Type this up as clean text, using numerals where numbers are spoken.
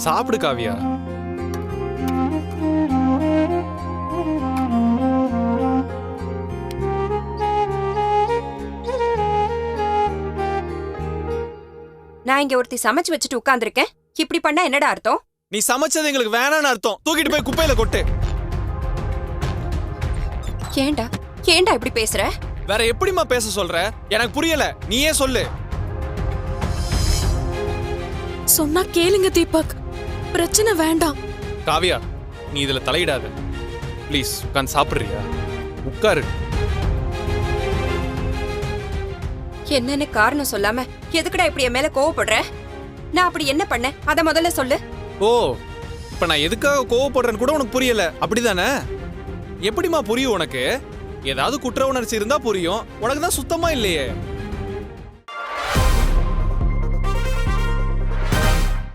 சாப்பிடு காவியா. நான் இங்க ஒருத்தி சமைச்சு வச்சுட்டு உட்கார்ந்திருக்கேன். இப்படி பண்ணா என்னடா அர்த்தம்? நீ சமைச்சது எங்களுக்கு வேணான்னு அர்த்தம். தூக்கிட்டு போய் குப்பையில கொட்டு. ஏண்டா ஏண்டா இப்படி பேசுற? வேற எப்படிமா பேச சொல்ற? எனக்கு புரியல, நீயே சொல்லு. சொன்னா கேளுங்க தீபக், பிரச்சனை வேண்டாம். காவியா, நீ இதுல தலையிடாத ப்ளீஸ். உட்காந்து சாப்பிடுறியா? உட்காரு. என்னன்னு காரணம் சொல்லாம எதுக்குடா இப்படி என் மேல கோவப்படுற? நான் அப்படி என்ன பண்ண அத முதல்ல சொல்லு. ஓ, இப்ப நான் எதுக்காக கோவப்படுறேன்னு கூட உனக்கு புரியல, அப்படிதானே? எப்படிமா புரியும் உனக்கு? ஏதாவது குற்ற உணர்ச்சி இருந்தா புரியும், உனக்கு தான் சுத்தமா இல்லையே.